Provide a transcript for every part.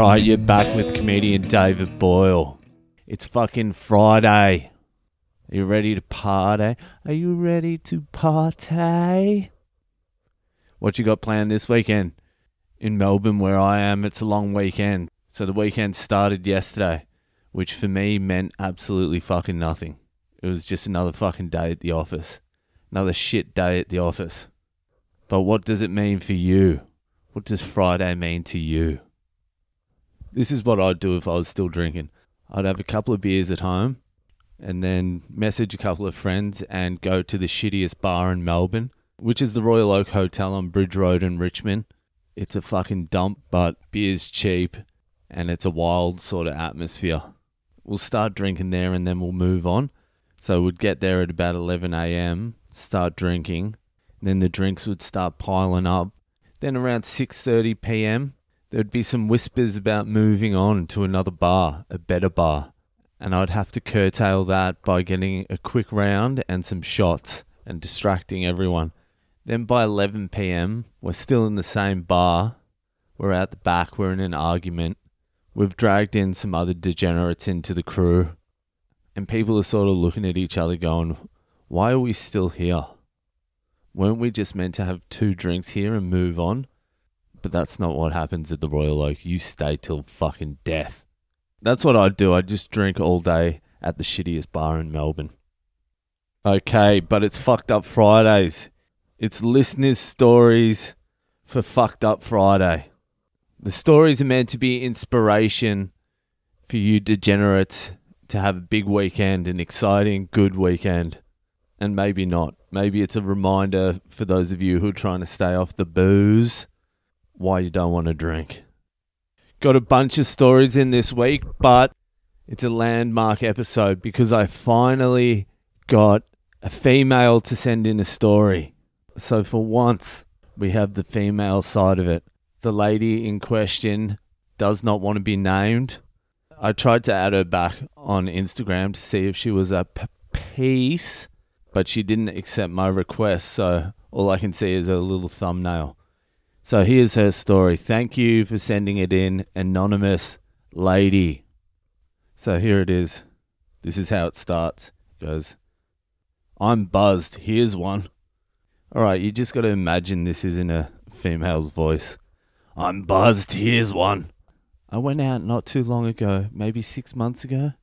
Alright, you're back with comedian David Boyle. It's fucking Friday. Are you ready to party? Are you ready to party? What you got planned this weekend? In Melbourne, where I am, it's a long weekend. So the weekend started yesterday, which for me meant absolutely fucking nothing. It was just another fucking day at the office. Another shit day at the office. But what does it mean for you? What does Friday mean to you? This is what I'd do if I was still drinking. I'd have a couple of beers at home and then message a couple of friends and go to the shittiest bar in Melbourne, which is the Royal Oak Hotel on Bridge Road in Richmond. It's a fucking dump, but beer's cheap and it's a wild sort of atmosphere. We'll start drinking there and then we'll move on. So we'd get there at about 11 a.m, start drinking. Then the drinks would start piling up. Then around 6:30 p.m, there'd be some whispers about moving on to another bar, a better bar. And I'd have to curtail that by getting a quick round and some shots and distracting everyone. Then by 11 p.m, we're still in the same bar. We're out the back, we're in an argument. We've dragged in some other degenerates into the crew. And people are sort of looking at each other going, why are we still here? Weren't we just meant to have 2 drinks here and move on? But that's not what happens at the Royal Oak. You stay till fucking death. That's what I'd do. I'd just drink all day at the shittiest bar in Melbourne. Okay, but it's Fucked Up Fridays. It's listeners' stories for Fucked Up Friday. The stories are meant to be inspiration for you degenerates to have a big weekend, an exciting, good weekend. And maybe not. Maybe it's a reminder for those of you who are trying to stay off the booze why you don't want to drink. Got a bunch of stories in this week, but it's a landmark episode because I finally got a female to send in a story. So for once, we have the female side of it. The lady in question does not want to be named. I tried to add her back on Instagram to see if she was a piece, but she didn't accept my request, so all I can see is a little thumbnail. So here's her story. Thank you for sending it in, anonymous lady. So here it is. This is how it starts. It goes, I'm buzzed. Here's one. All right, you just got to imagine this is in a female's voice. I'm buzzed. Here's one. I went out not too long ago, maybe 6 months ago,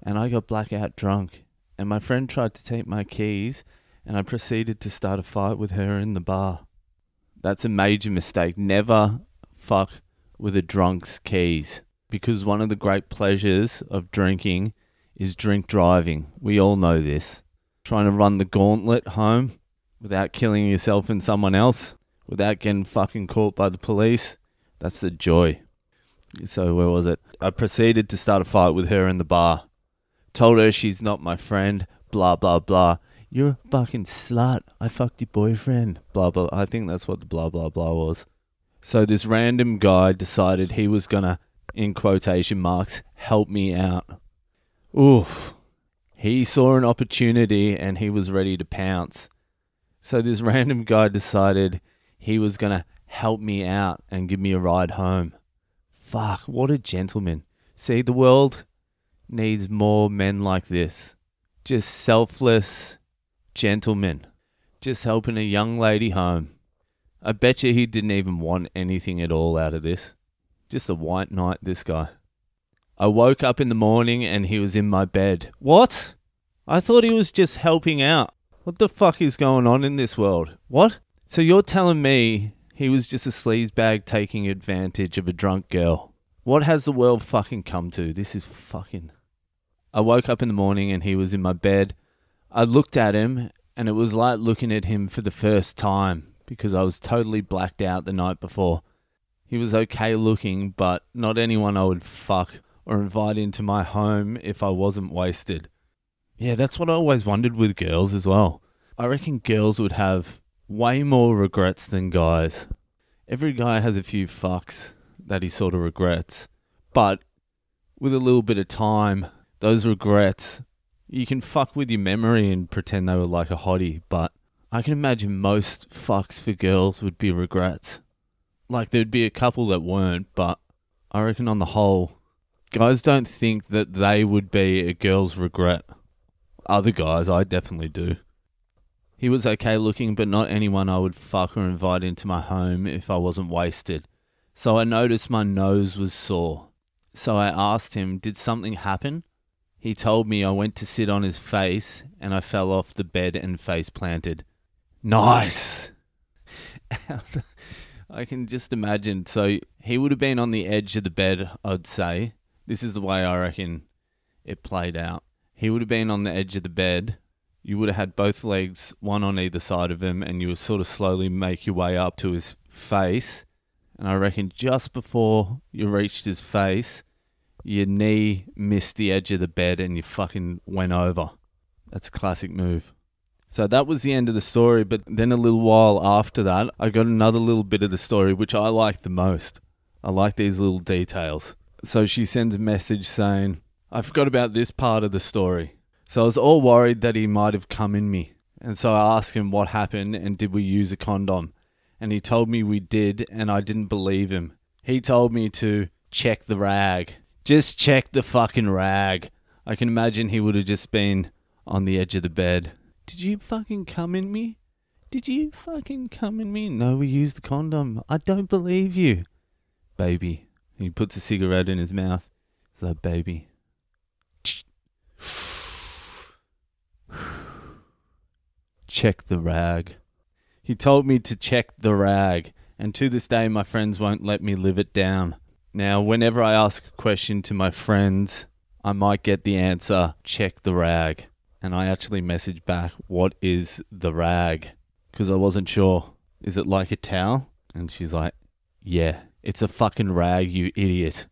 and I got blackout drunk. And my friend tried to take my keys, and I proceeded to start a fight with her in the bar. That's a major mistake. Never fuck with a drunk's keys. Because one of the great pleasures of drinking is drink driving. We all know this. Trying to run the gauntlet home without killing yourself and someone else, without getting fucking caught by the police. That's the joy. So where was it? I proceeded to start a fight with her in the bar. Told her she's not my friend, blah, blah, blah. You're a fucking slut. I fucked your boyfriend, blah, blah. I think that's what the blah, blah, blah was. So this random guy decided he was gonna, in quotation marks, help me out. Oof. He saw an opportunity and he was ready to pounce. So this random guy decided he was gonna help me out and give me a ride home. Fuck, what a gentleman. See, the world needs more men like this. Just selfless gentlemen. Just helping a young lady home. I bet you he didn't even want anything at all out of this. Just a white knight, this guy. I woke up in the morning and he was in my bed. What? I thought he was just helping out. What the fuck is going on in this world? What? So you're telling me he was just a sleazebag taking advantage of a drunk girl? What has the world fucking come to? This is fucking... I woke up in the morning and he was in my bed. I looked at him and it was like looking at him for the first time because I was totally blacked out the night before. He was okay looking, but not anyone I would fuck or invite into my home if I wasn't wasted. Yeah, that's what I always wondered with girls as well. I reckon girls would have way more regrets than guys. Every guy has a few fucks that he sort of regrets, but with a little bit of time, those regrets, you can fuck with your memory and pretend they were like a hottie, but I can imagine most fucks for girls would be regrets. Like there'd be a couple that weren't, but I reckon on the whole, guys don't think that they would be a girl's regret. Other guys, I definitely do. He was okay looking, but not anyone I would fuck or invite into my home if I wasn't wasted. So I noticed my nose was sore. So I asked him, did something happen? He told me I went to sit on his face and I fell off the bed and face planted. Nice! I can just imagine. So he would have been on the edge of the bed, I'd say. This is the way I reckon it played out. He would have been on the edge of the bed. You would have had both legs, one on either side of him, and you would sort of slowly make your way up to his face. And I reckon just before you reached his face, your knee missed the edge of the bed and you fucking went over. That's a classic move. So that was the end of the story, but then a little while after that, I got another little bit of the story, which I like the most. I like these little details. So she sends a message saying, I forgot about this part of the story. So I was all worried that he might have come in me. And so I asked him what happened and did we use a condom? And he told me we did, and I didn't believe him. He told me to check the rag. Just check the fucking rag. I can imagine he would have just been on the edge of the bed. Did you fucking come in me? Did you fucking come in me? No, we used the condom. I don't believe you. Baby. He puts a cigarette in his mouth. He's like, baby. Check the rag. He told me to check the rag, and to this day my friends won't let me live it down. Now, whenever I ask a question to my friends, I might get the answer, check the rag. And I actually message back, what is the rag? Because I wasn't sure. Is it like a towel? And she's like, yeah, it's a fucking rag, you idiot.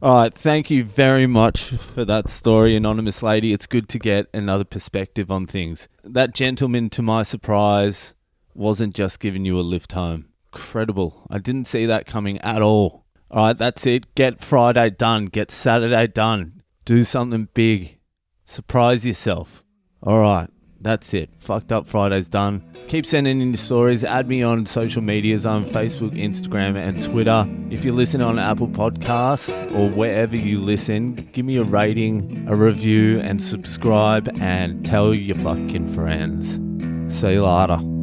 Alright, thank you very much for that story, anonymous lady. It's good to get another perspective on things. That gentleman, to my surprise, wasn't just giving you a lift home. Incredible. I didn't see that coming at all. Alright, that's it. Get Friday done. Get Saturday done. Do something big. Surprise yourself. Alright, that's it. Fucked Up Friday's done. Keep sending in your stories. Add me on social medias. I'm Facebook, Instagram, and Twitter. If you listen on Apple Podcasts or wherever you listen, give me a rating, a review, and subscribe, and tell your fucking friends. See you later.